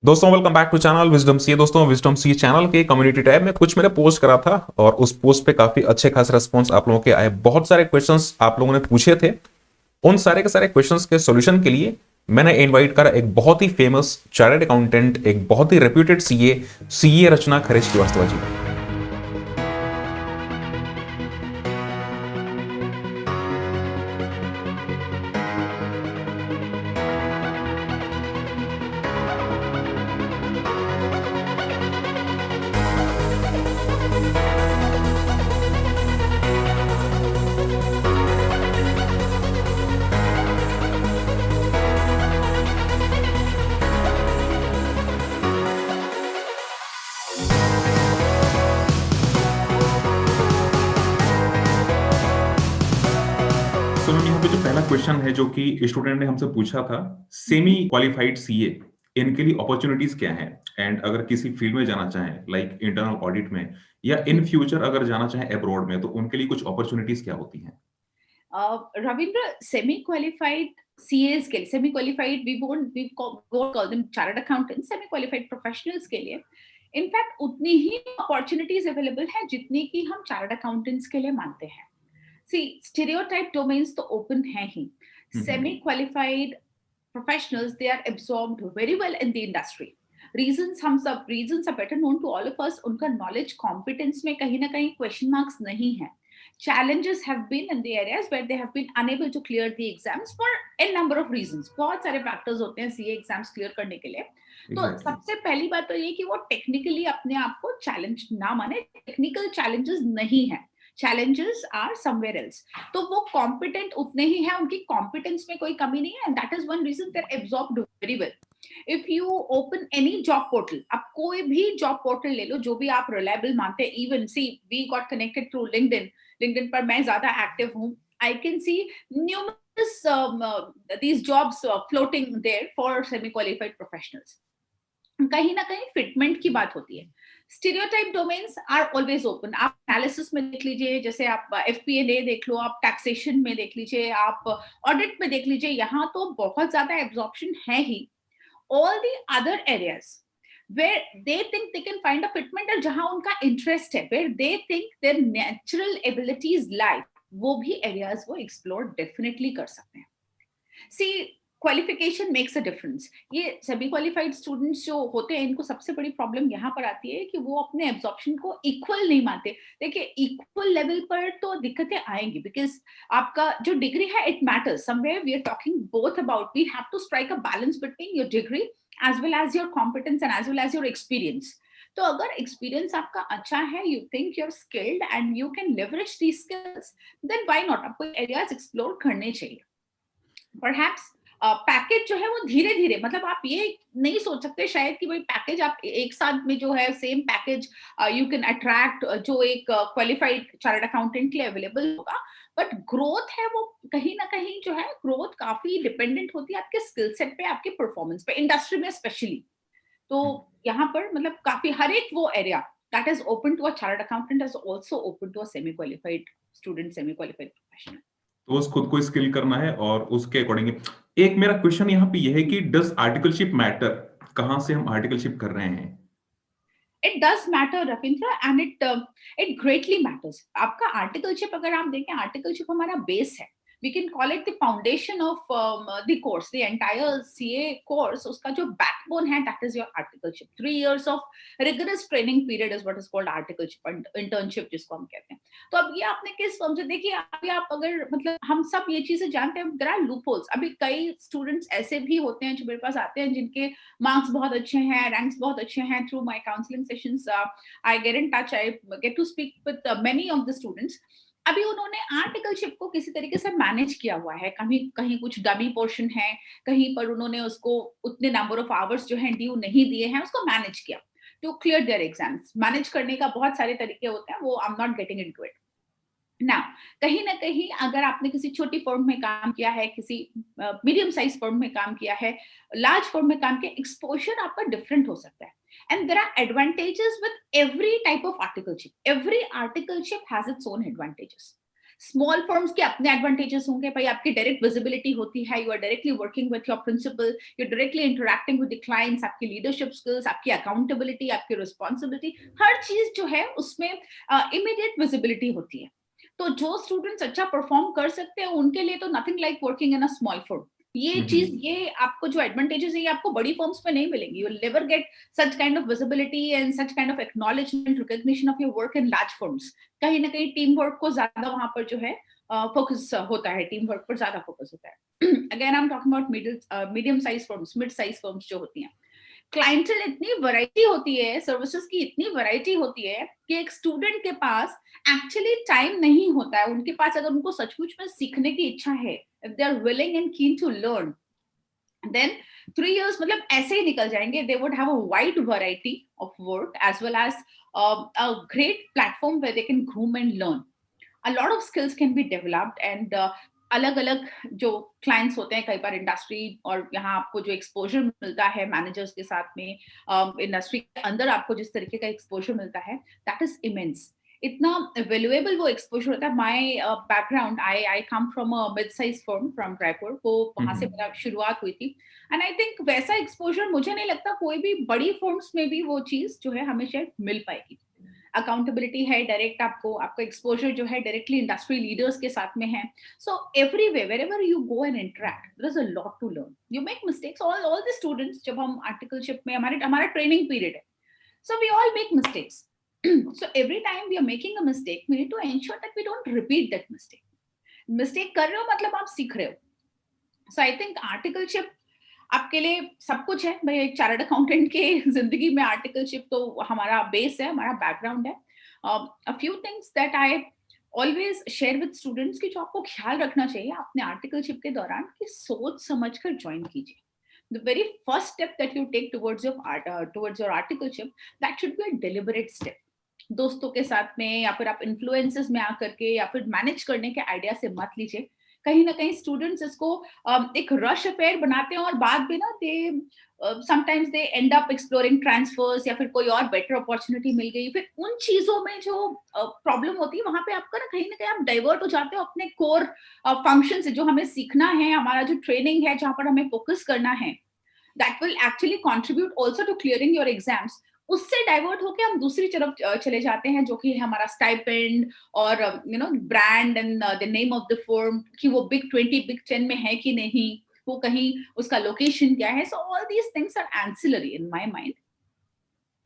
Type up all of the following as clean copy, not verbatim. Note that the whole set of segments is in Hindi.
दोस्तों welcome back to channel wisdom sea. दोस्तों विजडम सी चैनल के कम्युनिटी टैब में कुछ मैंने पोस्ट करा था और उस पोस्ट पे काफी अच्छे खास रिस्पॉन्स आप लोगों के आए। बहुत सारे क्वेश्चंस आप लोगों ने पूछे थे। उन सारे के सारे क्वेश्चंस के सॉल्यूशन के लिए मैंने इनवाइट करा एक बहुत ही फेमस चार्टर्ड अकाउंटेंट, एक बहुत ही रेप्यूटेड सीए रचना खरे श्रीवास्तव जी। सो मैम यहाँ पे जो पहला क्वेश्चन है जो कि स्टूडेंट ने हमसे पूछा था, सेमी क्वालिफाइड सीए इनके लिए अपॉर्चुनिटीज क्या हैं? एंड अगर किसी फील्ड में जाना चाहें लाइक इंटरनल ऑडिट में या इन फ्यूचर अगर जाना चाहें अब्रॉड में, तो उनके लिए कुछ अपॉर्चुनिटीज क्या होती हैं? रविंद्र, सेमी क्वालिफाइड सीएस के लिए, semi qualified we won't call them chartered accountant, semi qualified professionals के लिए इनफैक्ट उतनी ही अपॉर्चुनिटीज अवेलेबल है जितनी की हम चार्टर्ड अकाउंटेंट्स के लिए मानते हैं। सी, स्टीरियोटाइप डोमेन्स तो ओपन है ही। Hmm. Semi qualified professionals, they are absorbed very well in the industry. Reasons are better known to all of us. उनका knowledge competence में कहीं ना कहीं question marks नहीं है. Challenges have been in the areas where they have been unable to clear the exams for a number of reasons. बहुत सारे factors होते हैं सीए एग्जाम्स क्लियर करने के लिए। तो एग्जैक्टली। सबसे पहली बात तो ये कि वो टेक्निकली अपने आप को चैलेंज ना माने, टेक्निकल चैलेंजेस नहीं है, चैलेंजेस आर समवेयर एल्स। तो वो कॉम्पिटेंट उतने ही हैं, उनकी कॉम्पिटेंस में कोई कमी नहीं है, and that is one reason they are absorbed very well. If you open any job portal, आप कोई भी जॉब पोर्टल ले लो जो भी आप रिलायबल मानते हैं, even see we got connected through LinkedIn, LinkedIn पर मैं ज्यादा एक्टिव हूँ। I can see numerous these jobs floating there for semi qualified professionals. कहीं ना कहीं फिटमेंट की बात होती है। Stereotype domains are always open. आप एनालिसिस में देख लीजिए, जैसे आप एफपीएनए देख लो, आप टैक्सेशन में देख लीजिए, आप ऑडिट में देख लीजिए, यहाँ तो बहुत ज्यादा एब्जॉर्प्शन है ही। All the other areas where they think they can find a fitment और जहां उनका इंटरेस्ट है, where they think their natural abilities lie, वो भी एरियाज वो एक्सप्लोर डेफिनेटली कर सकते हैं। सी, क्वालिफिकेशन मेक्स अ डिफरेंस। ये सभी क्वालिफाइड स्टूडेंट्स जो होते हैं, इनको सबसे बड़ी प्रॉब्लम यहाँ पर आती है कि वो अपने एब्जॉर्प्शन को इक्वल नहीं मानते। देखिए, इक्वल लेवल पर तो दिक्कतें आएंगी, बिकॉज आपका जो डिग्री है it matters somewhere. We are talking both about, we have to strike a balance between your degree as well as your competence and as well as your experience. तो अगर एक्सपीरियंस आपका अच्छा है, you think you are skilled and you can leverage the skills, then why not, आपको एरियाज एक्सप्लोर करने चाहिए। परहैप्स पैकेज जो है वो धीरे धीरे, मतलब आप ये नहीं सोच सकते शायद कि भाई पैकेज आप एक साथ में जो है same package you can attract जो एक क्वालिफाइड चार्टर्ड अकाउंटेंट के लिए अवेलेबल होगा। बट ग्रोथ है वो कहीं ना कहीं जो है, ग्रोथ काफी डिपेंडेंट होती है आपके स्किल सेट पे, आपके परफॉर्मेंस पे, इंडस्ट्री में स्पेशली। तो यहाँ पर मतलब काफी हर एक वो area that is open to a chartered accountant is also open to a semi qualified student, semi qualified professional. तो बस खुद को स्किल करना है और उसके अकॉर्डिंग। एक मेरा क्वेश्चन यहाँ पे यह है कि डज आर्टिकलशिप मैटर? कहाँ से हम आर्टिकलशिप कर रहे हैं? It does matter Ravindra, and it greatly matters. आपका आर्टिकलशिप अगर आप देखें, आर्टिकलशिप हमारा बेस है। We can call it the foundation of the course, the entire CA course. उसका जो बैकबोन है that is your articleship. 3 years of rigorous training period is what is called articleship, internship जिसको हम कहते हैं। तो अब ये आपने किस फॉर्म से देखिए, अभी आप अगर मतलब हम सब ये चीजें जानते हैं, देयर आर लूपहोल्स। अभी कई स्टूडेंट्स ऐसे भी होते हैं जो मेरे पास आते हैं जिनके marks बहुत अच्छे हैं, रैंक्स बहुत अच्छे हैं। Through my counselling sessions I get in touch, I get to speak with many of the students. अभी उन्होंने आर्टिकलशिप को किसी तरीके से मैनेज किया हुआ है, कहीं कहीं कुछ डमी पोर्शन है, कहीं पर उन्होंने उसको उतने नंबर ऑफ आवर्स जो है ड्यू नहीं दिए हैं, उसको मैनेज किया to clear their exams. Manage करने का बहुत सारे तरीके होते हैं, वो I am not getting into it ना। कहीं ना कहीं अगर आपने किसी छोटी फर्म में काम किया है, किसी मीडियम साइज फर्म में काम किया है, लार्ज फर्म में काम किया, एक्सपोजर आपका डिफरेंट हो सकता है। And there are advantages with every type of articleship. Every articleship has its own advantages. Small firms के अपने एडवांटेजेस होंगे, भाई आपकी डायरेक्ट विजिबिलिटी होती है, you are directly working with your principal, you directly interacting with the clients, आपकी लीडरशिप स्किल्स, आपकी अकाउंटेबिलिटी, आपकी रिस्पॉन्सिबिलिटी, हर चीज जो है उसमें इमीडिएट विजिबिलिटी होती है। तो जो स्टूडेंट्स अच्छा परफॉर्म कर सकते हैं उनके लिए तो nothing like working in a small firm. ये चीज, ये आपको जो एडवांटेजेस है ये आपको बड़ी फर्म्स में नहीं मिलेंगी। You will never get such kind of visibility and such kind of acknowledgement, recognition of your work in large firms। कहीं ना कहीं टीम वर्क को ज्यादा वहां पर जो है फोकस होता है, टीम वर्क पर ज्यादा फोकस होता है। Again I am talking about medium size firms, mid size firms जो होती हैं, क्लाइंटल इतनी वैरायटी होती है, सर्विसेज की इतनी वैरायटी होती है कि एक स्टूडेंट के पास एक्चुअली टाइम नहीं होता है। उनके पास अगर उनको सचमुच में सीखने की इच्छा है, if they are willing and keen to learn, then 3 years मतलब ऐसे ही निकल जाएंगे। They would have a wide variety of work as well as a great platform where they can groom and learn. A lot of skills can be developed and अलग अलग जो क्लाइंट्स होते हैं, कई बार इंडस्ट्री और यहाँ आपको जो एक्सपोजर मिलता है मैनेजर्स के साथ में, इंडस्ट्री के अंदर आपको जिस तरीके का एक्सपोजर मिलता है, दैट इज इमेंस। इतना वैल्यूएबल वो एक्सपोजर होता है। My background, I come from a mid size firm from Raipur, वो वहां से मेरा शुरुआत हुई थी। एंड आई थिंक वैसा एक्सपोजर मुझे नहीं लगता कोई भी बड़ी फर्म्स में भी वो चीज जो है हमें शायद मिल पाएगी। अकाउंटेबिलिटी है डायरेक्ट, आपका एक्सपोजर जो है डायरेक्टली इंडस्ट्री लीडर्स के साथ में है। So everywhere wherever you go and interact, there is a lot to learn. You make mistakes, all the students, जब हम आर्टिकलशिप में हमारा ट्रेनिंग पीरियड है, so we all make mistakes. so every time we are making a mistake, we need to ensure that we don't repeat that mistake। Mistake कर रहे हो मतलब आप सीख रहे हो। सो आई थिंक आर्टिकलशिप आपके लिए सब कुछ है भाई। एक चार्टर्ड अकाउंटेंट के जिंदगी में आर्टिकलशिप तो हमारा बेस है, हमारा बैकग्राउंड है। A few things that I always share with students की जो आपको ख्याल रखना चाहिए अपने आर्टिकलशिप के दौरान, कि सोच समझ कर ज्वाइन कीजिए। The very first step that you take towards your articleship, that should be a deliberate step। दोस्तों के साथ में या फिर आप इन्फ्लुएंसेस में आकर के या फिर मैनेज करने के आइडिया से मत लीजिए। कहीं ना कहीं स्टूडेंट्स इसको एक रश अफेयर बनाते हैं और बाद में ना they sometimes they end up exploring transfers या फिर कोई और बेटर अपॉर्चुनिटी मिल गई। फिर उन चीजों में जो प्रॉब्लम होती है वहां पे आपका ना कहीं आप डाइवर्ट हो जाते हो अपने कोर फंक्शन से। जो हमें सीखना है, हमारा जो ट्रेनिंग है, जहां पर हमें फोकस करना है, that will actually contribute also to clearing your exams, उससे डाइवर्ट होके हम दूसरी तरफ चले जाते हैं, जो कि है हमारा स्टाइपेंड और brand and the name of the firm, कि वो बिग 20 बिग 10 में है कि नहीं, वो कहीं उसका लोकेशन क्या है। So all these things are ancillary in my mind.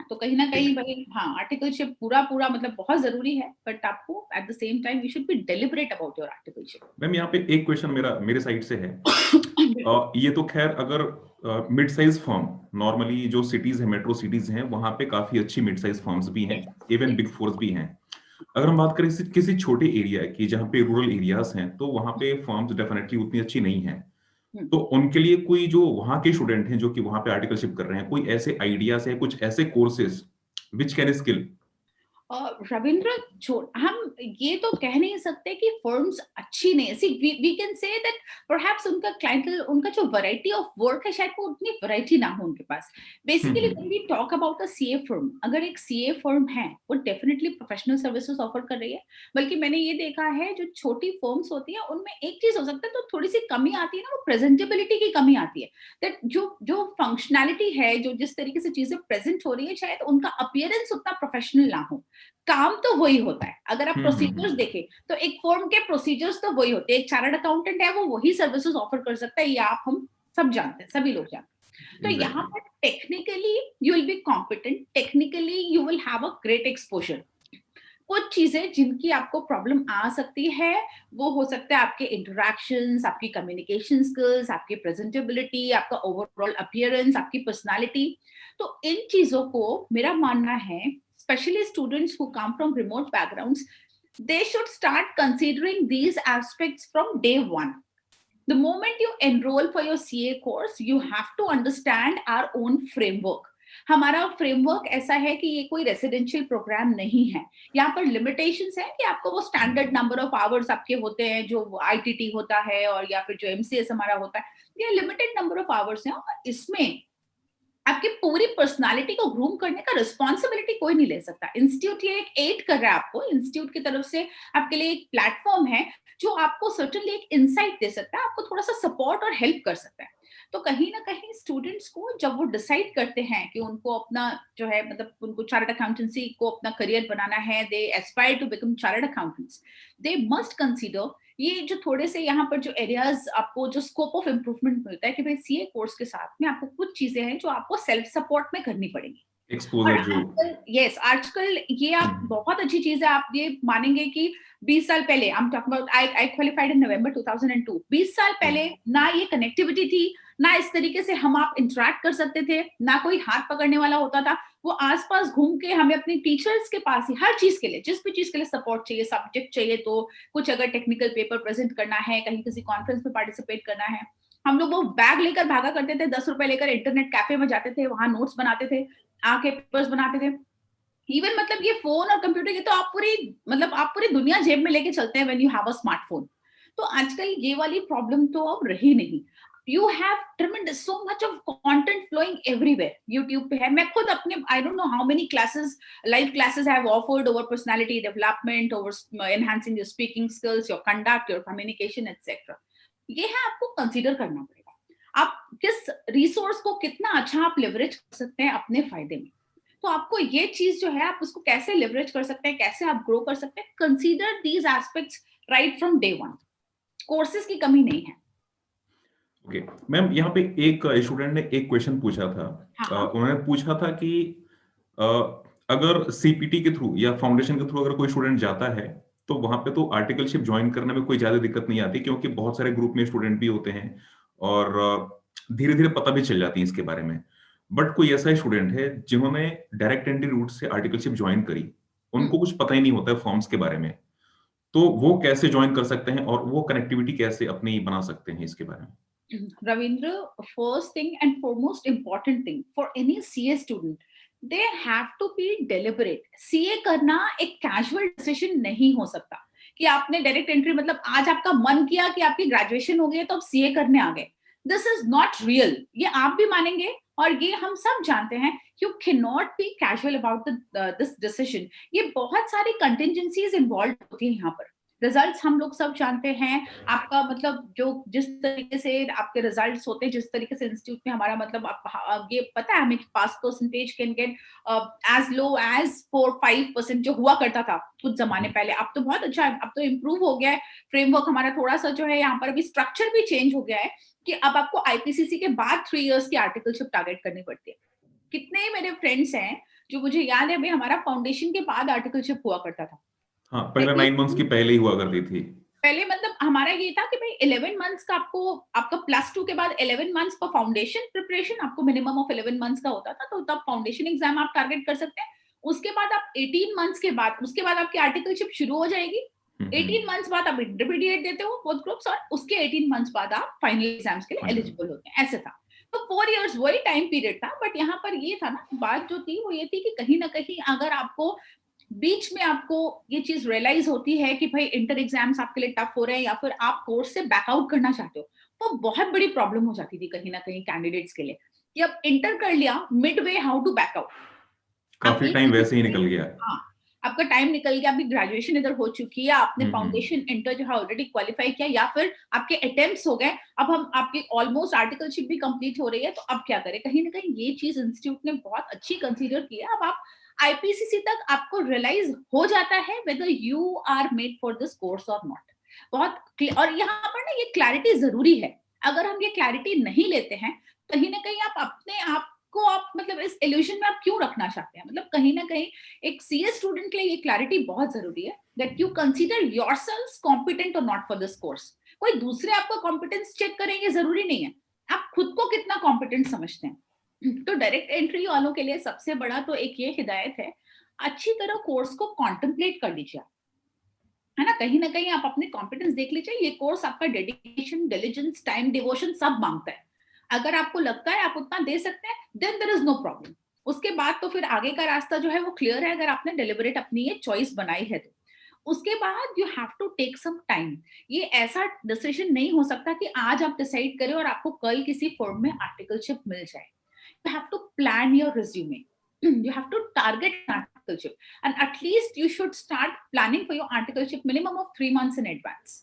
तो कहीं ना कहीं भाई हाँ, आर्टिकलशिप पूरा पूरा मतलब बहुत जरूरी है, बट आपको at the same time you should be deliberate about your articleship. Ma'am यहाँ पे एक क्वेश्चन मेरे साइड से है। ये तो खैर अगर मिड साइज फर्म, नॉर्मली जो सिटीज है, मेट्रो सिटीज हैं, वहां पे काफी अच्छी मिड साइज फर्म्स भी हैं, इवन बिग फोर्स भी हैं। अगर हम बात करें किसी छोटे एरिया की, जहाँ पे रूरल एरियाज हैं, तो वहां पे फर्म्स डेफिनेटली उतनी अच्छी नहीं है। तो उनके लिए कोई जो वहां के स्टूडेंट हैं जो कि वहां पे आर्टिकलशिप कर रहे हैं, कोई ऐसे आइडियाज है, कुछ ऐसे courses which can skill? Ravindra, हम ये तो कह नहीं सकते कि फर्म्स अच्छी नहीं है। See we can say that perhaps उनका क्लाइंटल, उनका जो वैरायटी ऑफ वर्क है, शायद वो उतनी वैरायटी ना हो उनके पास। Basically when we talk about a CA firm, अगर एक सीए फर्म है वो डेफिनेटली प्रोफेशनल सर्विसेज ऑफर कर रही है। बल्कि मैंने ये देखा है जो छोटी फर्म्स होती है उनमें एक चीज हो सकता है, तो थोड़ी सी कमी आती है ना, वो प्रेजेंटेबिलिटी की कमी आती है। दैट जो फंक्शनैलिटी है, जो जिस तरीके से चीजें प्रेजेंट हो रही है, शायद उनका अपीयरेंस उतना प्रोफेशनल ना हो। काम तो वही होता है। अगर आप प्रोसीजर्स देखें तो एक फर्म के प्रोसीजर्स तो वही होते हैं। एक चार्टर्ड अकाउंटेंट है, वो वही सर्विसेज ऑफर कर सकता है, ये हम सब जानते हैं, सभी लोग जानते हैं। तो यहाँ पर technically you will be competent, technically you will have a great exposure. कुछ चीजें जिनकी आपको प्रॉब्लम आ सकती है, वो हो सकता है आपके इंटरैक्शंस, आपकी कम्युनिकेशन स्किल्स, आपकी प्रेजेंटेबिलिटी, आपका ओवरऑल अपीयरेंस, आपकी पर्सनालिटी। तो इन चीजों को मेरा मानना है, especially students who come from remote backgrounds, they should start considering these aspects from day one. The moment you enroll for your CA course, you have to understand our own framework. हमारा फ्रेमवर्क ऐसा है कि ये कोई रेसिडेंशियल प्रोग्राम नहीं है। यहाँ पर लिमिटेशंस है कि आपको वो स्टैंडर्ड नंबर ऑफ आवर्स आपके होते हैं, जो आईटीटी होता है और या फिर जो एमसीएस हमारा होता है, ये लिमिटेड नंबर ऑफ आवर्स हैं। और इसमें आपकी पूरी पर्सनालिटी को ग्रूम करने का रिस्पॉन्सिबिलिटी कोई नहीं ले सकता। इंस्टीट्यूट ये एक एड कर रहा है आपको, इंस्टीट्यूट की तरफ से आपके लिए एक प्लेटफॉर्म है जो आपको सर्टेनली एक इंसाइट दे सकता है, आपको थोड़ा सा सपोर्ट और हेल्प कर सकता है। तो कहीं ना कहीं स्टूडेंट्स को जब वो डिसाइड करते हैं कि उनको अपना जो है मतलब उनको चार्टर्ड अकाउंटेंसी को अपना करियर बनाना है, they aspire to become chartered accountants, they must consider ये जो थोड़े से यहाँ पर जो एरियाज आपको जो स्कोप ऑफ इम्प्रूवमेंट मिलता है कि भाई सीए कोर्स के साथ में आपको कुछ चीजें हैं जो आपको सेल्फ सपोर्ट में करनी पड़ेंगी। और एक्सपोजर जो। आजकल यस आजकल ये आप बहुत अच्छी चीज है, आप ये मानेंगे कि 20 साल पहले आई क्वालिफाइड इन नवंबर 2002, 20 साल पहले ना ये कनेक्टिविटी थी, ना इस तरीके से हम आप इंटरेक्ट कर सकते थे, ना कोई हाथ पकड़ने वाला होता था। वो आसपास घूम के हमें अपने टीचर्स के पास ही हर चीज के लिए, जिस भी चीज के लिए सपोर्ट चाहिए, सब्जेक्ट चाहिए तो कुछ अगर टेक्निकल पेपर प्रेजेंट करना है, कहीं किसी कॉन्फ्रेंस में पार्टिसिपेट करना है, हम लोग वो बैग लेकर भागा करते थे, 10 रुपए लेकर इंटरनेट कैफे में जाते थे, वहां नोट्स बनाते थे, आके पेपर्स बनाते थे। इवन मतलब ये फोन और कंप्यूटर की तो आप पूरी दुनिया जेब में लेके चलते हैं when you have a smartphone. तो आजकल ये वाली प्रॉब्लम तो अब रही नहीं। You have tremendous so much of content flowing everywhere, YouTube पे है। मैं खुद अपने I don't know how many classes, live classes I have offered over personality development, over enhancing your speaking skills, your conduct, your communication etcetera. ये है आपको कंसीडर करना पड़ेगा, आप किस रिसोर्स को कितना अच्छा आप लेवरेज कर सकते हैं अपने फायदे में। तो आपको ये चीज जो है आप उसको कैसे लेवरेज कर सकते हैं, कैसे आप ग्रो कर सकते हैं, consider these aspects right from day one. Courses की कमी नहीं है। ओके मैम, यहाँ पे एक स्टूडेंट ने एक क्वेश्चन पूछा था। हाँ हाँ। उन्होंने पूछा था कि अ, अगर सीपीटी के थ्रू या फाउंडेशन के थ्रू अगर कोई स्टूडेंट जाता है तो वहां पे तो आर्टिकलशिप ज्वाइन करने में कोई ज्यादा दिक्कत नहीं आती, क्योंकि बहुत सारे ग्रुप में स्टूडेंट भी होते हैं और धीरे धीरे पता भी चल जाती है इसके बारे में। बट कोई ऐसा स्टूडेंट है जिन्होंने डायरेक्ट एंट्री रूट से आर्टिकलशिप ज्वाइन करी, हम्म, उनको कुछ पता ही नहीं होता है फॉर्म्स के बारे में, तो वो कैसे ज्वाइन कर सकते हैं और वो कनेक्टिविटी कैसे अपनी बना सकते हैं इसके बारे में? Ravindra, first thing and foremost important thing for any CA student, they have to be deliberate. CA करना एक casual decision नहीं हो सकता कि आपने डायरेक्ट एंट्री मतलब आज आपका मन किया कि आपकी ग्रेजुएशन हो गई तो अब सीए करने आ गए। दिस इज नॉट रियल, ये आप भी मानेंगे और ये हम सब जानते हैं। You can not be casual about this decision. ये बहुत सारी कंटिजेंसीज इन्वॉल्व होती है यहाँ पर। रिजल्ट्स हम लोग सब जानते हैं, आपका मतलब जो जिस तरीके से आपके रिजल्ट्स होते हैं, जिस तरीके से इंस्टीट्यूट में हमारा मतलब ये पता है हमें pass percentage can get as low as 4-5% जो हुआ करता था कुछ जमाने पहले। अब तो बहुत अच्छा है, अब तो इम्प्रूव हो गया है फ्रेमवर्क हमारा थोड़ा सा जो है, यहाँ पर अभी स्ट्रक्चर भी चेंज हो गया है कि अब आपको आईपीसीसी के बाद 3 इयर्स की आर्टिकलशिप टारगेट करनी पड़ती है। कितने मेरे फ्रेंड्स हैं जो मुझे याद है भाई हमारा फाउंडेशन के बाद आर्टिकलशिप हुआ करता था। हाँ, पहले 9 मंथ्स की पहले ही हुआ करती थी। पहले मतलब हमारा ये था कि भाई 11 मंथ्स का आपको, आपका +2 के बाद 11 मंथ्स का फाउंडेशन प्रिपरेशन आपको मिनिमम ऑफ 11 मंथ्स का होता था, तो तब फाउंडेशन एग्जाम आप टारगेट कर सकते हैं। उसके बाद आप 18 मंथ्स के बाद, उसके बाद आपकी आर्टिकलशिप शुरू हो जाएगी। 18 मंथ्स बाद आप इंटरमीडिएट देते हो बोथ ग्रुप्स, और उसके 18 मंथ्स बाद आप फाइनल एग्जाम्स के लिए एलिजिबल होते हैं, ऐसे था। तो 4 इयर्स वही टाइम पीरियड था। बट यहाँ पर ये था ना, बात जो थी वो ये थी कि कहीं ना कहीं अगर आपको बीच में आपको ये चीज रियलाइज होती है कि भाई इंटर एग्जाम्स आपके लिए टफ हो रहे हैं या फिर आप कोर्स से बैकआउट करना चाहते हो, तो बहुत बड़ी प्रॉब्लम हो जाती थी कहीं ना कहीं कैंडिडेट्स के लिए कि अब इंटर कर लिया, midway how to back out. आप काफी एक टाइम वैसे ही तरीके से, निकल गया। हाँ, आपका टाइम निकल गया, आपकी ग्रेजुएशन इधर हो चुकी है, आपने हम्म। फाउंडेशन इंटर जो है ऑलरेडी क्वालिफाई किया, या फिर आपके अटेम्प्ट्स हो गए, अब हम आपकी ऑलमोस्ट आर्टिकलशिप भी कंप्लीट हो रही है, तो अब क्या करें। कहीं ना कहीं ये चीज इंस्टीट्यूट ने बहुत अच्छी कंसीडर की है। अब आप आईपीसीसी तक आपको रियलाइज हो जाता है whether you are made for this course और नॉट। और यहाँ पर ना ये क्लैरिटी जरूरी है। अगर हम ये क्लैरिटी नहीं लेते हैं, कहीं ना कहीं आप अपने आप को आप मतलब इस इल्यूजन में आप क्यों रखना चाहते हैं। मतलब कहीं ना कहीं एक सीए स्टूडेंट के लिए ये क्लैरिटी बहुत जरूरी है that you consider yourselves competent और नॉट फॉर दिस कोर्स। कोई दूसरे आपका कॉम्पिटेंस चेक करेंगे जरूरी नहीं है, आप खुद को कितना कॉम्पिटेंट समझते हैं। तो डायरेक्ट एंट्री वालों के लिए सबसे बड़ा तो एक ये हिदायत है, अच्छी तरह कोर्स को कॉन्टेम्पलेट कर लीजिए, है ना कहीं आप अपने कॉम्पिटेंस देख लीजिए। ये कोर्स आपका डेडिकेशन, डिलीजेंस, टाइम, डिवोशन सब मांगता है। अगर आपको लगता है आप उतना दे सकते हैं, then there is no problem. उसके बाद तो फिर आगे का रास्ता जो है वो क्लियर है, अगर आपने डेलिबरेट अपनी ये चॉइस बनाई है तो। उसके बाद you have to take some time. ये ऐसा डिसीजन नहीं हो सकता कि आज आप डिसाइड करें और आपको कल किसी फॉर्म में आर्टिकलशिप मिल जाए। you have to plan your resume. You have to target articleship, and at least you should start planning for your articleship minimum of 3 months in advance.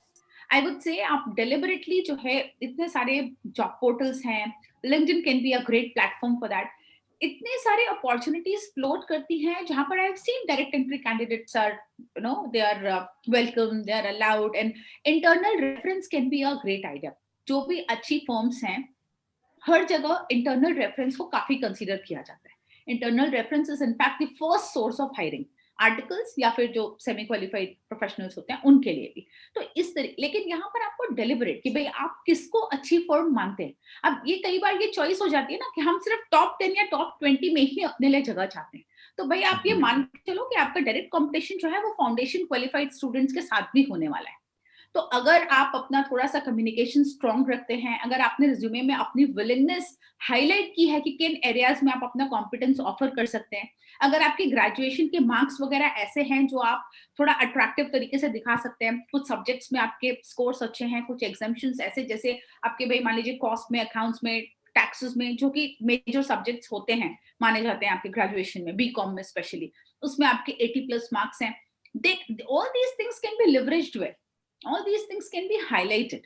I would say आप deliberately जो है इतने सारे job portals हैं, LinkedIn can be a great platform for that. इतने सारे अपॉर्चुनिटीज फ्लोट करती हैं जहां पर I have seen direct entry candidates are they are welcome, they are allowed, and internal reference can be a great idea. जो भी अच्छी फर्म्स हैं हर जगह इंटरनल रेफरेंस को काफी कंसीडर किया जाता है. Internal reference is in fact the first source of hiring articles या फिर जो सेमी क्वालिफाइड प्रोफेशनल्स होते हैं उनके लिए भी. तो इस तरीके, लेकिन यहाँ पर आपको डेलिबरेट कि भाई आप किसको अच्छी फर्म मानते हैं. अब ये कई बार ये चॉइस हो जाती है ना कि हम सिर्फ टॉप 10 या टॉप 20 में ही अपने लिए जगह चाहते हैं. तो भाई आप ये मान के चलो कि आपका डायरेक्ट कंपटीशन जो है वो फाउंडेशन क्वालिफाइड स्टूडेंट्स के साथ भी होने वाला है. तो अगर आप अपना थोड़ा सा कम्युनिकेशन स्ट्रॉन्ग रखते हैं, अगर आपने रिज्यूमे में अपनी विलिंगनेस हाईलाइट की है कि किन एरियाज में आप अपना कॉम्पिटेंस ऑफर कर सकते हैं, अगर आपके ग्रेजुएशन के मार्क्स वगैरह ऐसे हैं जो आप थोड़ा अट्रैक्टिव तरीके से दिखा सकते हैं, कुछ सब्जेक्ट्स में आपके स्कोर्स अच्छे हैं, कुछ एग्जाम्पशंस ऐसे जैसे आपके भाई मान लीजिए कॉस्ट में, अकाउंट्स में, टैक्सेस में, जो कि मेजर सब्जेक्ट्स होते हैं माने जाते हैं आपके ग्रेजुएशन में, बीकॉम में स्पेशली, उसमें आपके 80+ मार्क्स हैं. All these things can be leveraged well, all these things can be highlighted.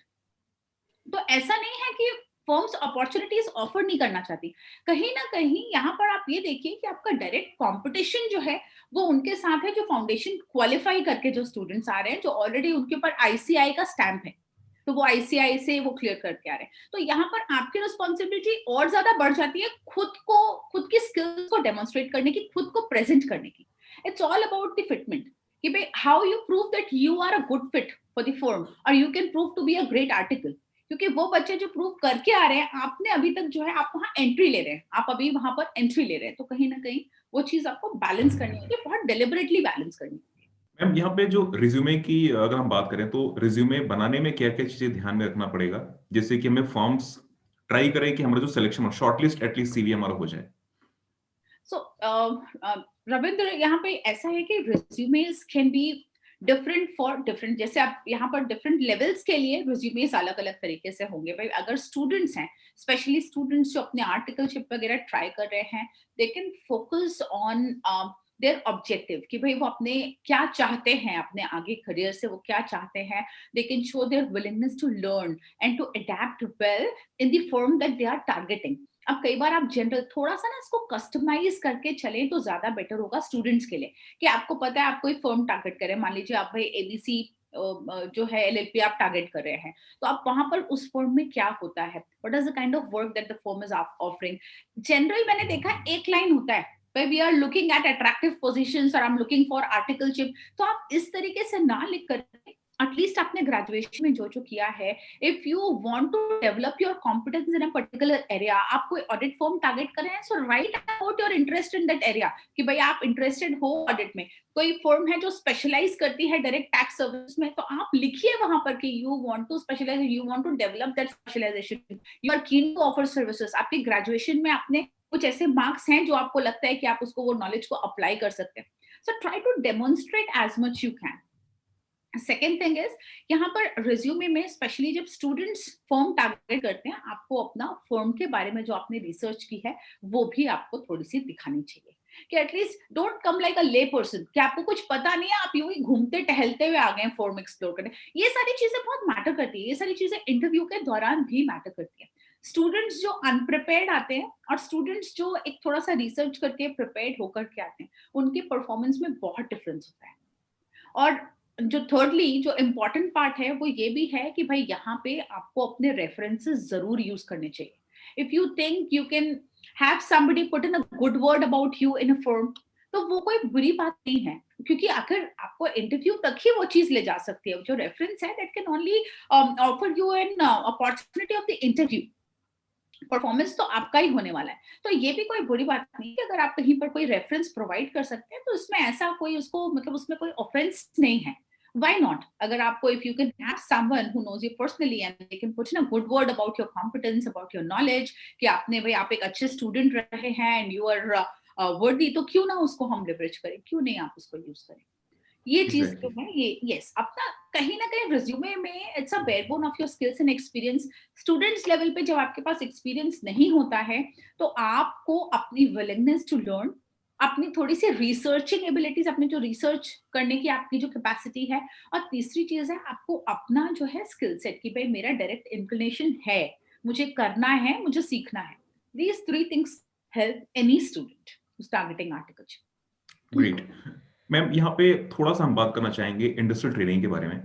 तो ऐसा नहीं है कि फर्म्स अपॉर्चुनिटीज ऑफर नहीं करना चाहती. कहीं ना कहीं यहाँ पर आप ये देखिए कि आपका डायरेक्ट कंपटीशन जो है वो उनके साथ है जो फाउंडेशन क्वालिफाई करके जो स्टूडेंट्स आ रहे हैं, जो ऑलरेडी उनके ऊपर आईसीआई का स्टैंप है, तो वो आईसीआई से वो क्लियर करके आ रहे हैं. तो यहाँ पर आपकी रिस्पॉन्सिबिलिटी और ज्यादा बढ़ जाती है खुद की स्किल्स को डेमोन्स्ट्रेट करने की, खुद को प्रेजेंट करने की. It's all about the fitment कि भाई how you prove that you are a good fit for the firm और you can prove to be a great article. क्योंकि वो बच्चे जो प्रूव करके आ रहे हैं, आपने अभी तक जो है आप वहां एंट्री ले रहे हैं, आप अभी वहां पर एंट्री ले रहे हैं, तो कहीं ना कहीं वो चीज आपको बैलेंस करनी होगी, बहुत डेलिबरेटली बैलेंस करनी होगी. मैम यहाँ पे जो रिज्यूमे की अगर हम बात करें तो रिज्यूमे बनाने में क्या क्या चीजें ध्यान में रखना पड़ेगा, जैसे कि हमें फॉर्म्स ट्राई करें कि हमारा जो सिलेक्शन हो, शॉर्टलिस्ट एटलीस्ट सीवी हमारा हो जाए. सो रविंद्र, यहाँ पे ऐसा है कि resumes can be different for different, जैसे आप यहाँ पर डिफरेंट लेवल्स के लिए रिज्यूमेस अलग अलग तरीके से होंगे. भाई अगर स्टूडेंट्स हैं, स्पेशली स्टूडेंट्स जो अपने आर्टिकलशिप वगैरह ट्राई कर रहे हैं, they can focus on their objective कि भाई वो अपने क्या चाहते हैं, अपने आगे करियर से वो क्या चाहते हैं. They can show their willingness to learn and to adapt well in the firm that they are targeting. अब कई बार आप जनरल थोड़ा सा ना इसको कस्टमाइज करके चले तो ज्यादा बेटर होगा स्टूडेंट्स के लिए, कि आपको पता है आप कोई फर्म टारगेट करें, मान लीजिए आप भाई एबीसी जो है एलएलपी आप टारगेट कर रहे हैं, तो आप वहां पर उस फर्म में क्या होता है, what is the kind of work that the firm is offering. General मैंने देखा एक लाइन होता है, भाई we are looking at attractive positions और I am looking for articleship. तो आप इस तरीके से ना लिख कर एटलीस्ट आपने ग्रेजुएशन में जो जो किया है, if you want to develop your competence in a particular area, आप कोई ऑडिट फर्म टारगेट कर रहे हैं, so write about your interest in that area कि भाई आप इंटरेस्टेड हो ऑडिट में. कोई फर्म है जो स्पेशलाइज करती है डायरेक्ट टैक्स सर्विस में, तो आप लिखिए वहां पर कि you want to specialise, you want to develop that specialisation, you are keen to offer services. आपके ग्रेजुएशन में आपने कुछ ऐसे मार्क्स हैं जो आपको लगता है कि आप उसको वो नॉलेज को अप्लाई कर सकते हैं. So try to demonstrate as much you can. Second thing is, यहाँ पर रिज्यूमे में स्पेशली जब स्टूडेंट्स फर्म टारगेट करते हैं, आपको अपना फर्म के बारे में जो आपने रिसर्च की है वो भी आपको थोड़ी सी दिखानी चाहिए, कि एटलीस्ट डोंट कम लाइक अ ले पर्सन कि आपको कुछ पता नहीं है, आप यूं ही घूमते टहलते हुए आ गए फर्म एक्सप्लोर करने. ये सारी चीजें बहुत मैटर करती है, ये सारी चीजें इंटरव्यू के दौरान भी मैटर करती है. स्टूडेंट्स जो अनप्रिपेयर्ड आते हैं और स्टूडेंट्स जो एक थोड़ा सा रिसर्च करके प्रिपेयर्ड होकर के आते हैं, उनके परफॉर्मेंस में बहुत डिफरेंस होता है. और जो थर्डली जो इम्पोर्टेंट पार्ट है वो ये भी है कि भाई यहाँ पे आपको अपने रेफरेंसेस जरूर यूज करने चाहिए. If you think you can have somebody put in a good word about you in a firm, तो वो कोई बुरी बात नहीं है, क्योंकि अगर आपको इंटरव्यू तक ही वो चीज ले जा सकती है. जो रेफरेंस है that can only offer you an opportunity of the interview, performance तो आपका ही होने वाला है. तो ये भी कोई बुरी बात नहीं कि अगर आप कहीं पर कोई रेफरेंस प्रोवाइड कर सकते हैं, तो इसमें ऐसा कोई उसको मतलब उसमें कोई ऑफेंस नहीं है. Why not? अगर आपको if you can have someone who knows you personally and they can put in a good word about your competence, about your knowledge, कि आपने भाई आप एक अच्छे स्टूडेंट रहे हैं and you are worthy, तो क्यों ना उसको हम leverage करें, क्यों नहीं आप उसको यूज करें. ये चीज जो एग्जैक्टली। है ये यस अपना कहीं ना कहीं रिज्यूमे में it's a barebone of your skills and experience. Students level पे जब आपके पास एक्सपीरियंस नहीं होता है तो आपको अपनी विलिंगनेस टू लर्न, अपनी थोड़ी सी रिसर्चिंग एबिलिटीज, अपनी जो रिसर्च करने की आपकी जो कैपेसिटी है, और तीसरी चीज है आपको अपना जो है स्किल सेट कि भाई मेरा डायरेक्ट इंक्लिनेशन है, मुझे करना है, मुझे सीखना है। These three things help any student who's targeting architecture। Great. Ma'am यहाँ पे थोड़ा सा हम बात करना चाहेंगे इंडस्ट्रियल ट्रेनिंग के बारे में।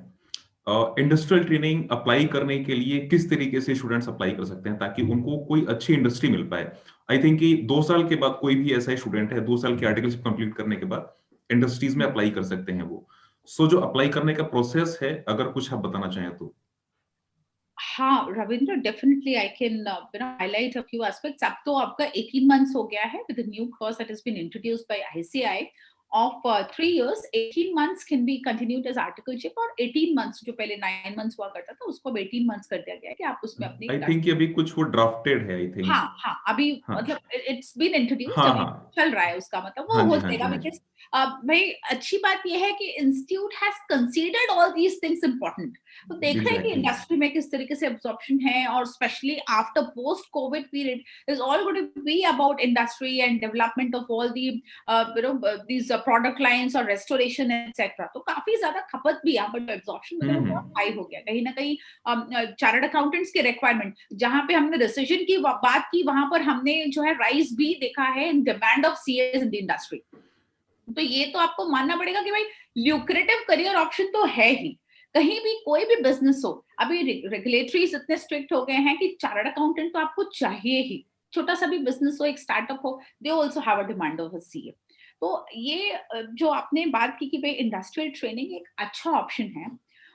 इंडस्ट्रियल ट्रेनिंग अप्लाई करने के लिए किस तरीके से स्टूडेंट्स अप्लाई कर सकते हैं ताकि उनको कोई अच्छी इंडस्ट्री मिल पाए? आई थिंक कि 2 साल के बाद कोई भी ऐसा स्टूडेंट है 2 साल के आर्टिकल्स कंप्लीट करने के बाद इंडस्ट्रीज में अप्लाई कर सकते हैं वो। सो जो अप्लाई करने का प्रोसेस है, अगर कुछ आप बताना चाहें तो। हाँ Ravindra, definitely I can highlight a few aspects. अब तो आपका 18 मंथ्स हो गया है with the new course that has been introduced by ICAI of 3 years। 18 months can be continued as articleship, और 18 months जो पहले 9 months हुआ करता था उसको अब 18 months कर दिया गया है कि आप उसमें अपनी आई थिंक कि अभी कुछ वो ड्राफ्टेड है, आई थिंक। हाँ हाँ अभी हाँ मतलब इट्स बीन इंट्रोड्यूस्ड, हाँ अभी हाँ चल रहा है उसका मतलब वो हाँ हो जी हाँ जी जाएगा हाँ जी। बिकॉज भाई अच्छी बात यह है कि institute has considered all these things important. तो देख रहे हैं कि एग्जैक्टली। इंडस्ट्री में किस तरीके से एब्जॉर्प्शन है, और specially after post COVID period is all going to be about industry and development of all the these product lines और रेस्टोरेशन एटसेट्रा। तो काफी ज्यादा खपत भी यहाँ पर एब्जॉर्प्शन मतलब वो बहुत हाई हो गया। कहीं ना कहीं चार्टर्ड अकाउंटेंट्स के रिक्वायरमेंट जहां पे हमने रिसेशन की बात की वहां पर हमने जो है राइज भी देखा है in demand of CS in the industry. तो ये तो आपको मानना पड़ेगा कि भाई ल्यूक्रेटिव करियर ऑप्शन तो है ही। कहीं भी कोई भी बिजनेस हो, अभी रेगुलेटरीज इतने स्ट्रिक्ट हो गए हैं कि चार्टर्ड अकाउंटेंट तो आपको चाहिए ही। छोटा सा भी बिजनेस हो, एक स्टार्टअप हो, they also have a demand of a CA. तो ये जो आपने बात की कि भाई इंडस्ट्रियल ट्रेनिंग एक अच्छा ऑप्शन है,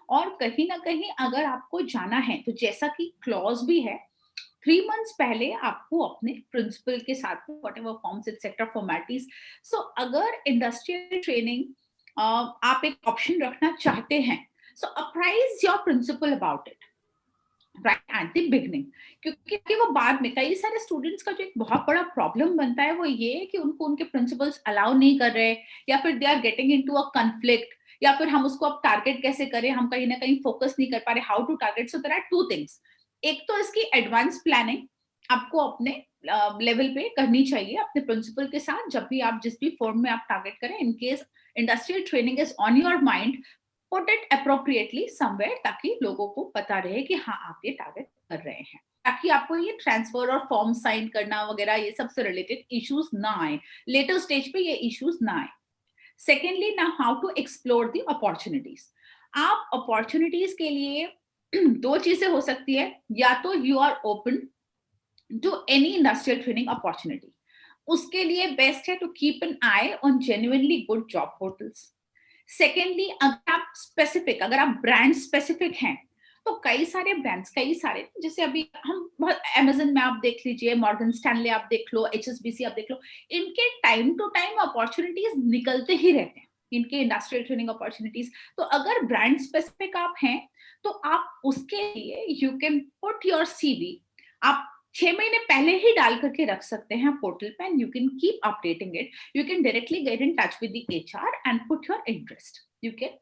और कहीं ना कहीं अगर आपको जाना है तो जैसा कि क्लॉज भी है, 3 मंथ्स पहले आपको अपने प्रिंसिपल के साथ whatever forms etcetera formalities. So अगर इंडस्ट्रियल ट्रेनिंग आप एक ऑप्शन रखना चाहते हैं, so apprise your principal about it right at the beginning. क्योंकि वो बाद में कई सारे स्टूडेंट्स का जो एक बहुत बड़ा प्रॉब्लम बनता है वो ये है कि उनको उनके प्रिंसिपल्स अलाउ नहीं कर रहे, या फिर they are getting into a conflict, या फिर हम उसको अब टारगेट कैसे करें, हम कहीं ना कहीं फोकस नहीं कर पा रहे how to target. So there are two things. एक तो इसकी एडवांस प्लानिंग आपको अपने लेवल पे करनी चाहिए अपने प्रिंसिपल के साथ, जब भी आप जिस भी फॉर्म में आप टारगेट करें। In case industrial training is on your mind, put it appropriately somewhere, ताकि लोगों को पता रहे कि हाँ आप ये टारगेट कर रहे हैं, ताकि आपको ये ट्रांसफर और फॉर्म साइन करना वगैरह ये सब से रिलेटेड इश्यूज ना आए, लेटर स्टेज पे ये इश्यूज ना आए। सेकेंडली, ना how to explore the opportunities. आप अपॉर्चुनिटीज के लिए दो चीजें हो सकती है, या तो you are open to any industrial training opportunity, उसके लिए बेस्ट है to keep an eye on genuinely good job portals. Secondly, अगर आप स्पेसिफिक, अगर आप ब्रांड स्पेसिफिक हैं, तो कई सारे ब्रांड्स, कई सारे, जैसे अभी हम बहुत अमेजन में आप देख लीजिए, मॉर्गन स्टैनले आप देख लो, एचएसबीसी आप देख लो, इनके टाइम टू टाइम अपॉर्चुनिटीज निकलते ही रहते हैं, इनके इंडस्ट्रियल ट्रेनिंग अपॉर्चुनिटीज। तो अगर ब्रांड स्पेसिफिक आप हैं तो आप उसके लिए you can put your CV, आप 6 महीने पहले ही डाल करके रख सकते हैं पोर्टल पे, and you can keep updating it. You can directly get in touch with the HR and put your interest. You can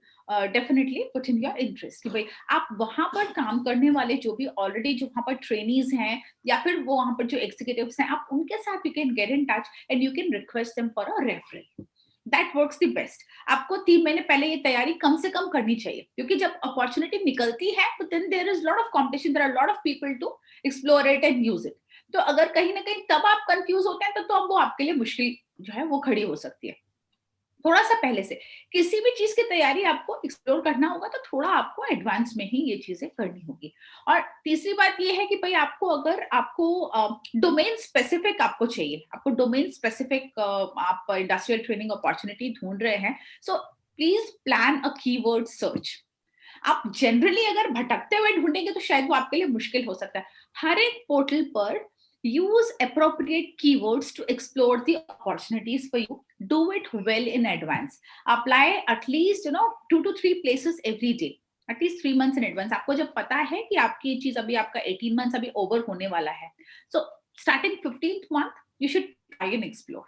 definitely put in your interest कि भाई आप वहां पर काम करने वाले जो भी ऑलरेडी जो वहां पर ट्रेनीज हैं, या फिर वो वहां पर जो एग्जीक्यूटिव्स हैं, आप उनके साथ you can get in touch and you can request them for a referral. That works the best. आपको 3 महीने पहले ये तैयारी कम से कम करनी चाहिए, क्योंकि जब अपॉर्चुनिटी निकलती है तो then there is lot of competition, there are lot of people to explore it and use it. तो अगर कहीं ना कहीं तब आप कंफ्यूज होते हैं तो अब वो आपके लिए मुश्किल जो है वो खड़ी हो सकती है। थोड़ा सा पहले से किसी भी चीज की तैयारी आपको एक्सप्लोर करना होगा तो थोड़ा आपको एडवांस में ही ये चीजें करनी होगी। और तीसरी बात ये है कि भाई आपको, अगर आपको डोमेन स्पेसिफिक आपको चाहिए, आपको डोमेन स्पेसिफिक आप इंडस्ट्रियल ट्रेनिंग अपॉर्चुनिटी ढूंढ रहे हैं, so please plan a keyword search. आप जनरली अगर भटकते हुए ढूंढेंगे तो शायद वो आपके लिए मुश्किल हो सकता है। हर एक पोर्टल पर use appropriate keywords to explore the opportunities for you. Do it well in advance. Apply at least 2 to 3 places every day, at least 3 months in advance. आपको जब पता है कि आपकी ये चीज अभी आपका 18 months अभी ओवर होने वाला है, so starting 15th month you should try and explore।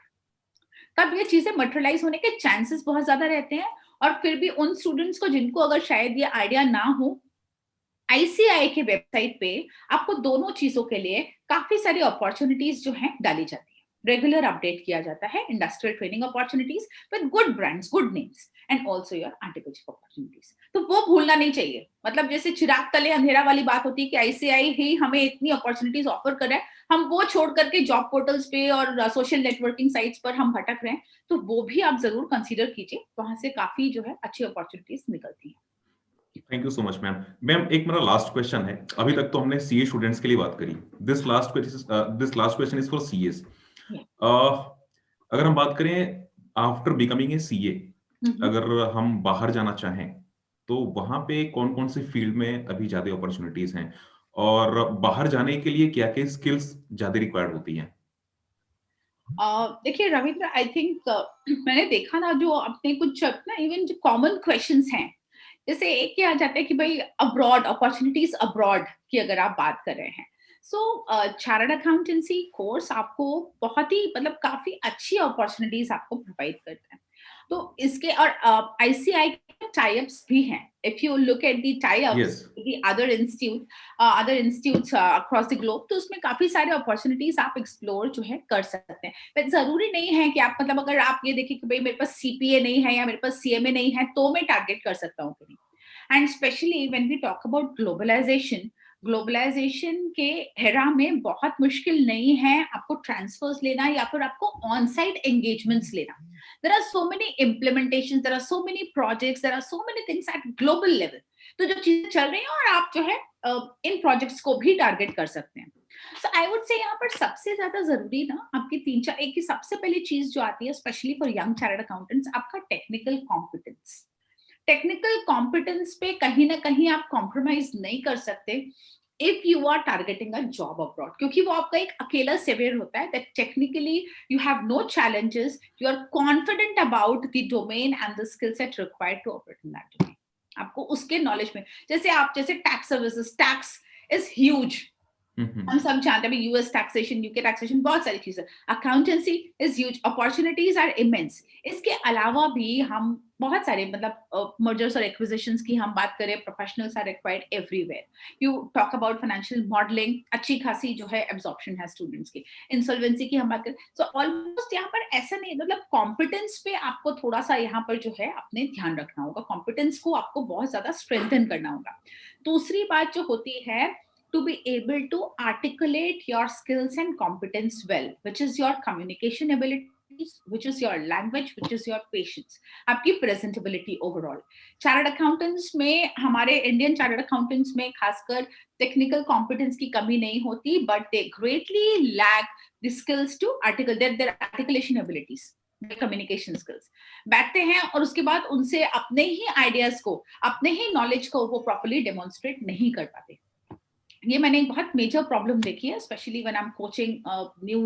तब ये चीजें मटेरियलाइज होने के चांसेस बहुत ज्यादा रहते हैं, और फिर भी उन स्टूडेंट्स को जिनको अगर शायद ये आइडिया ना हो, आईसीआई के वेबसाइट पे आपको दोनों चीजों के लिए काफी सारी अपॉर्चुनिटीज जो हैं डाली जाती है। रेगुलर अपडेट किया जाता है industrial training opportunities with good brands, good names and also your articleship opportunities. तो वो भूलना नहीं चाहिए। मतलब जैसे चिराग तले अंधेरा वाली बात होती है कि आईसीआई ही हमें इतनी अपॉर्चुनिटीज ऑफर कर रहा है, हम वो छोड़ करके जॉब पोर्टल्स पे और सोशल नेटवर्किंग साइट्स पर हम भटक रहे हैं, तो वो भी आप जरूर कंसीडर कीजिए। वहां से काफी जो है अच्छी अपॉर्चुनिटीज निकलती है। Thank you so much ma'am. Ma'am, एक मेरा लास्ट क्वेश्चन है। अभी तक तो हमने सीए स्टूडेंट्स के लिए बात करी। This last question is for CS. अगर हम बात करें आफ्टर बिकमिंग ए सीए, अगर हम बाहर जाना चाहें तो वहां पे कौन कौन से फील्ड में अभी ज्यादा अपॉर्चुनिटीज हैं, और बाहर जाने के लिए क्या क्या स्किल्स ज्यादा रिक्वायर्ड होती हैं? देखिए रविंद्र, आई थिंक मैंने देखा ना, जो अपने कुछ ना इवन जो कॉमन क्वेश्चंस हैं, जैसे एक क्या आ जाता है कि भाई अब्रॉड, अपॉर्चुनिटीज अब्रॉड की अगर आप बात कर रहे हैं, सो चार्टर्ड अकाउंटेंसी कोर्स आपको बहुत ही मतलब काफी अच्छी अपॉर्चुनिटीज आपको प्रोवाइड करता है। तो इसके और आईसीआई के टाई-अप्स भी हैं। If you look at the tie-ups Yes. The other institutes across the globe, तो उसमें काफी सारे अपॉर्चुनिटीज आप एक्सप्लोर जो है कर सकते हैं। पर जरूरी नहीं है कि आप मतलब अगर आप ये देखें कि भाई मेरे पास सीपीए नहीं है या मेरे पास सीएमए नहीं है तो मैं टारगेट कर सकता हूँ कि नहीं। And specially when we talk about globalisation के एरा में बहुत मुश्किल नहीं है आपको ट्रांसफर्स लेना या फिर आपको ऑन साइट एंगेजमेंट्स लेना। there are so many implementations, there are so many projects, there are so many things at global level। तो जो चीजें चल रही हैं और आप जो है इन प्रोजेक्ट्स को भी टारगेट कर सकते हैं। सो आई वुड से यहाँ पर सबसे ज्यादा जरूरी ना आपकी तीन चार, एक की सबसे पहली चीज जो आती है specially for young chartered accountants, आपका टेक्निकल कॉम्पिटेंस। टेक्निकल कॉम्पिटेंस पे कहीं ना कहीं आप कॉम्प्रोमाइज नहीं कर सकते if you are targeting a job abroad, क्योंकि वो आपका एक अकेला सेवियर होता है that technically you have no challenges, you are confident about the domain and the skill set required to operate in that domain। आपको उसके नॉलेज में, जैसे tax services, tax is huge, हम सब जानते हैं यूएस टैक्सेशन, यूके टैक्सेशन, बहुत सारी चीजें। Accountancy is huge, opportunities are immense. इसके अलावा भी हम बहुत सारे मतलब मर्जर्स और एक्विजिशंस की हम बात करें, professionals are required everywhere. You talk about financial modelling, अच्छी खासी जो है एब्जॉर्प्शन है स्टूडेंट्स की। इंसॉल्वेंसी की हम बात करें, सो ऑलमोस्ट यहाँ पर ऐसा नहीं, मतलब कॉम्पिटेंस पे आपको थोड़ा सा यहाँ पर जो है अपने ध्यान रखना होगा, कॉम्पिटेंस को आपको बहुत ज्यादा स्ट्रेंथन करना होगा। दूसरी बात जो होती है, to be able to articulate your skills and competence well, which is your communication abilities, which is your language, which is your patience, आपकी presentability overall। चार्टर्ड अकाउंटेंट्स में, हमारे इंडियन चार्टर्ड अकाउंटेंट्स में खासकर टेक्निकल कॉम्पिटेंस की कमी नहीं होती, but they greatly lack the skills to articulate their articulation abilities, communication skills. बैठते हैं और उसके बाद उनसे अपने ही आइडियाज को, अपने ही नॉलेज को वो प्रॉपर्ली डेमोन्स्ट्रेट नहीं कर पाते। ये मैंने एक बहुत मेजर प्रॉब्लम देखी है, especially when I am coaching new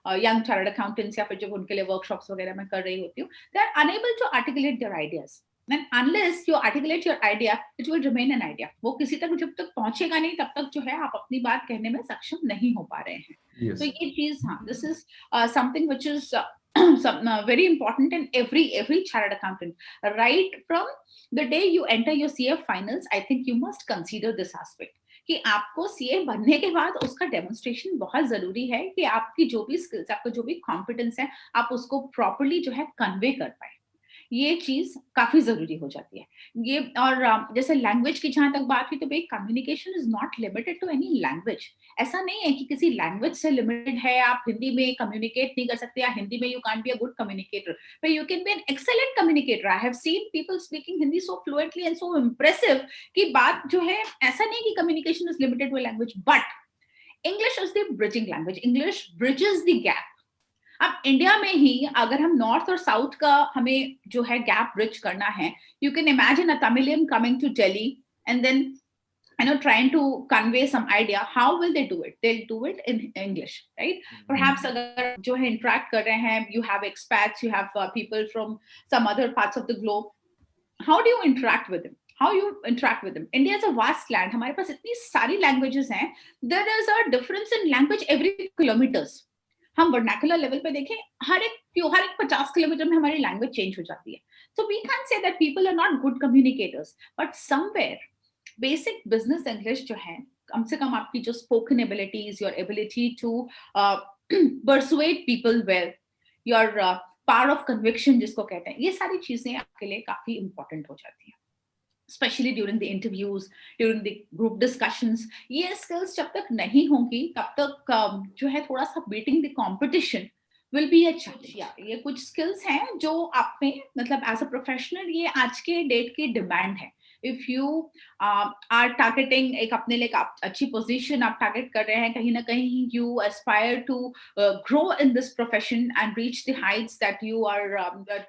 young chartered accountants, या फिर जब उनके लिए वर्कशॉप्स वगैरह मैं कर रही होती हूँ, they are unable to articulate their ideas, and unless you articulate your idea it will remain an idea. वो किसी तक जब तक पहुंचेगा नहीं तब तक जो है आप अपनी बात कहने में सक्षम नहीं हो पा रहे हैं। Yes. तो ये चीज, हाँ, this is something which is very important in every chartered accountant, right from the day you enter your CA finals। I think you must consider this aspect कि आपको सीए बनने के बाद उसका डेमोन्स्ट्रेशन बहुत जरूरी है कि आपकी जो भी स्किल्स, आपका जो भी कॉम्पिटेंस है, आप उसको प्रॉपर्ली जो है कन्वे कर पाए। ये चीज काफी जरूरी हो जाती है। ये और जैसे लैंग्वेज की जहां तक बात हुई, तो भाई communication is not limited to any language. ऐसा नहीं है कि किसी लैंग्वेज से लिमिटेड है, आप हिंदी में कम्युनिकेट नहीं कर सकते, या हिंदी में you can't be a good communicator, but you can be an excellent communicator. I have seen people speaking Hindi so fluently and so impressive कि बात जो है, ऐसा नहीं कि communication is limited to language, but English is the bridging language, English bridges the gap. अब इंडिया में ही अगर हम नॉर्थ और साउथ का हमें जो है गैप ब्रिज करना है, you can imagine a Tamilian coming to Delhi and then trying to convey some idea, how will they do it? They'll do it in English, right? Perhaps अगर जो है interact कर रहे हैं, you have expats, you have people from some other parts of the globe, how do you interact with them? India is a vast land, हमारे पास इतनी सारी languages हैं, there is a difference in language every kilometers। हम वर्नाकुलर लेवल पे देखें, हर एक 50 किलोमीटर में हमारी लैंग्वेज चेंज हो जाती है. So we can say that people are not good communicators, but somewhere basic business English जो है, कम से कम आपकी जो spoken abilities, your ability to persuade people well, your power of conviction जिसको कहते हैं, ये सारी चीजें आपके लिए काफी इंपॉर्टेंट हो जाती हैं, specially during the interviews, during the group discussions. ये स्किल्स जब तक नहीं होंगी तब तक जो है थोड़ा सा beating the competition will be a challenge. ये कुछ स्किल्स हैं जो आप में मतलब एज अ प्रोफेशनल ये आज के डेट की डिमांड है. इफ यू आर टारगेटिंग एक अपने लिए एक अच्छी पोजीशन आप टारगेट कर रहे हैं, कहीं ना कहीं you aspire to grow in this profession and reach the heights that you are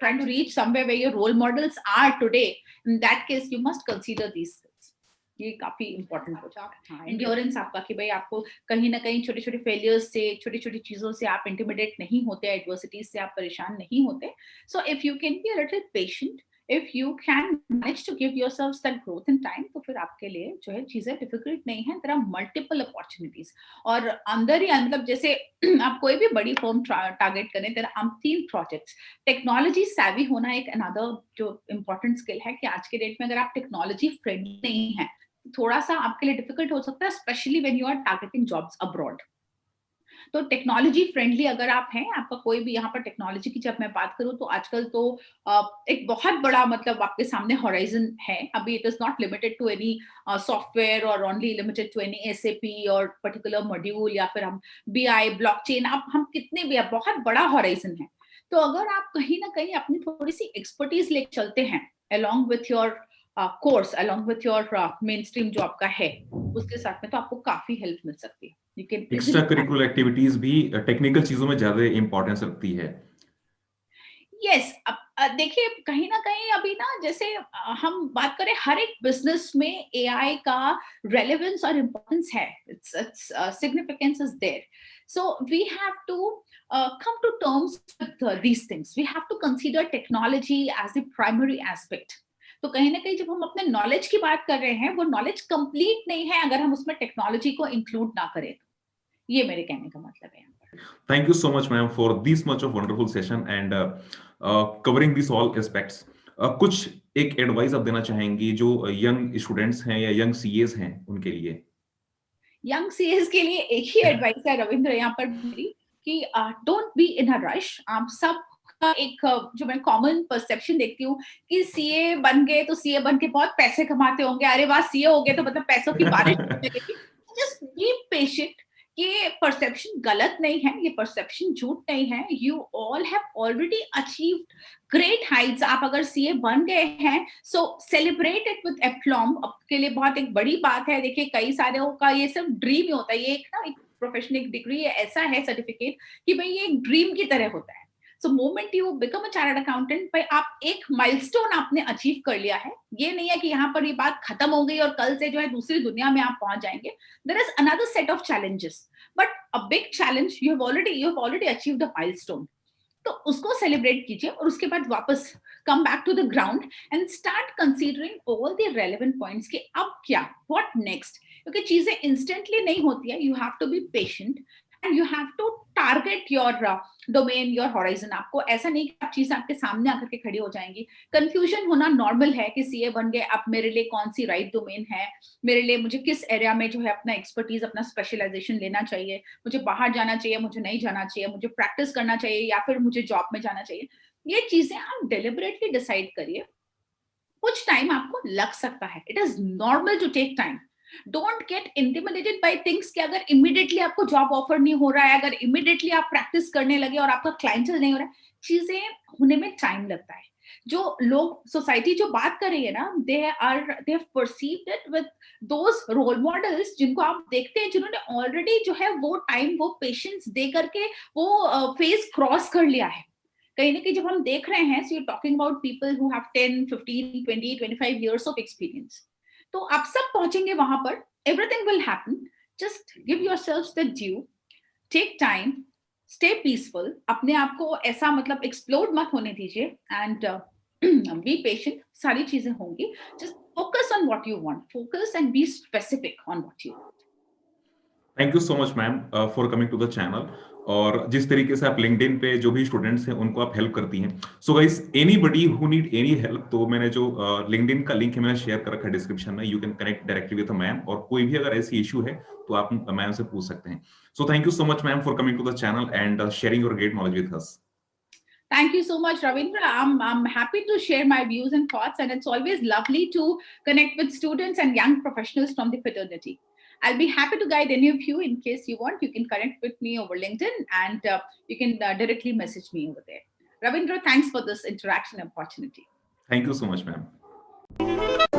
trying to reach, somewhere where your role models are today, in that case you must consider these skills. ये काफी इंपॉर्टेंट हो जाता है. एंड्योरेंस आपका कि भाई आपको कहीं ना कहीं छोटे छोटे फेलियर्स से, छोटी छोटी चीजों से आप इंटिमिडेट नहीं होते, एडवर्सिटीज से आप परेशान नहीं होते. So if you can be a little patient, if you can manage to give yourselves that growth in time, तो फिर आपके लिए जो है चीजें डिफिकल्ट नहीं है. there are multiple opportunities. और अंदर ही मतलब जैसे आप कोई भी बड़ी फर्म टारगेट करें, there are 3 projects. Technology savvy होना एक अनदर जो इम्पोर्टेंट स्किल है, कि आज के डेट में अगर आप टेक्नोलॉजी फ्रेंडली नहीं है, थोड़ा सा आपके लिए डिफिकल्ट हो सकता है, especially when you are targeting jobs abroad. तो टेक्नोलॉजी फ्रेंडली अगर आप हैं, आपका कोई भी यहाँ पर टेक्नोलॉजी की जब मैं बात करूँ तो आजकल तो एक बहुत बड़ा मतलब आपके सामने हॉराइजन है. अभी it is not limited to any software और only limited to any SAP और पर्टिकुलर मॉड्यूल, या फिर हम बीआई, ब्लॉकचेन, आप हम कितने भी, बहुत बड़ा हॉराइजन है. तो अगर आप कहीं ना कहीं अपनी थोड़ी सी एक्सपर्टीज ले चलते हैं along with your course, along with your mainstream जो आपका है, उसके साथ में तो आपको काफी हेल्प मिल सकती है. You can extra easily curricular activities भी टेक्निकल चीजों में ज्यादा इंपॉर्टेंस रखती है. यस. अब देखिए कहीं ना कहीं अभी ना जैसे हम बात करें, हर एक बिजनेस में एआई का रेलेवेंस और इम्पोर्टेंस है. It's significance is there. So we have to come to terms with these things. We have to consider technology as the primary aspect. तो कहीं ना कहीं जब हम अपने नॉलेज की बात कर रहे हैं, वो नॉलेज कंप्लीट नहीं है अगर हम उसमें टेक्नोलॉजी को इंक्लूड ना करें. ये मेरे कहने का मतलब है. Thank you so much, ma'am, for this much of wonderful session and covering these all aspects. कुछ एक एडवाइस आप देना चाहेंगी जो यंग स्टूडेंट्स हैं या यंग सीएस हैं उनके लिए? यंग सीएस के लिए एक ही एडवाइस है रविंद्र यहाँ पर मेरी, कि don't be in a rush. आप सब का एक जो मैं कॉमन परसेप्शन देखती हूँ कि सीए बन गए तो सीए बन के बहुत पैसे कमाते होंगे, अरे वाह सीए हो गए तो मतलब पैसों की बारिश होने लगेगी. Just be patient. ये परसेप्शन गलत नहीं है, ये परसेप्शन झूठ नहीं है. You all have already achieved great Heights. आप अगर सीए बन गए हैं, सो सेलिब्रेट इट विद एप्लॉम. आपके लिए बहुत एक बड़ी बात है. देखिए कई सारे का ये सब ड्रीम ही होता है. ये एक ना एक प्रोफेशनल एक डिग्री ऐसा है, सर्टिफिकेट, कि भाई ये एक ड्रीम की तरह होता है. सो moment you become a chartered accountant, भाई आप एक माइलस्टोन आपने अचीव कर लिया है. ये नहीं है कि यहाँ पर ये बात खत्म हो गई और कल से जो है दूसरी दुनिया में आप पहुंच जाएंगे. There is another set of challenges, but a big challenge. You have already achieved a milestone. तो उसको सेलिब्रेट कीजिए और उसके बाद वापस come back to the ground and start considering all the relevant points कि अब क्या, व्हाट नेक्स्ट. क्योंकि चीजें इंस्टेंटली नहीं होती है. You have to be patient and you have to target your domain, your horizon. आपको ऐसा नहीं कि आप चीजें आपके सामने आकर के खड़ी हो जाएंगी. कंफ्यूजन होना नॉर्मल है कि सीए बन गए, अब मेरे लिए कौन सी राइट डोमेन है, मेरे लिए मुझे किस एरिया में जो है अपना एक्सपर्टीज, अपना स्पेशलाइजेशन लेना चाहिए, मुझे बाहर जाना चाहिए, मुझे नहीं जाना चाहिए, मुझे प्रैक्टिस करना चाहिए या फिर मुझे जॉब में जाना चाहिए. ये चीजें आप डेलिबरेटली डिसाइड करिए. कुछ टाइम आपको लग सकता है. It is normal to take time. Don't get intimidated by things कि अगर इमीडिएटली आपको जॉब ऑफर नहीं हो रहा है, अगर इमीडिएटली आप प्रैक्टिस करने लगे और आपका क्लाइंटल नहीं हो रहा है, चीजें होने में टाइम लगता है. जो लोग, सोसाइटी जो बात कर रही है ना, they have perceived it with those role models जिनको आप देखते हैं, जिन्होंने ऑलरेडी जो है वो टाइम, वो पेशेंस दे करके वो फेज क्रॉस कर लिया है. कहीं ना कहीं जब हम देख रहे हैं, so you talking about people who have 10, 15, 20, 25 years of experience. तो आप सब पहुंचेंगे वहां पर. Everything will happen. Just give yourselves the due. Take time. Stay peaceful. अपने आप को ऐसा मतलब एक्सप्लोड मत होने दीजिए. And be patient. सारी चीजें होंगी. Just focus on what you want. Focus and be specific on what you want. Thank you so much, ma'am, for coming to the channel. और जिस तरीके से आप लिंक्डइन पे जो भी स्टूडेंट्स हैं उनको आप हेल्प करती हैं। So guys, anybody who need any help, तो मैंने जो लिंक्डइन का लिंक है मैंने शेयर कर रखा है डिस्क्रिप्शन में, you can connect directly with ma'am, और कोई भी अगर ऐसी इशू है तो आप मैम से पूछ सकते हैं। So thank you so much ma'am for coming to the channel and sharing your great knowledge with us. Thank you so much, Ravindra. I'm happy to share my views and thoughts, and it's always lovely to connect with students and young professionals from the fraternity. I'll be happy to guide any of you. In case you want, you can connect with me over LinkedIn, and you can directly message me over there. Ravindra, thanks for this interaction opportunity. Thank you so much ma'am.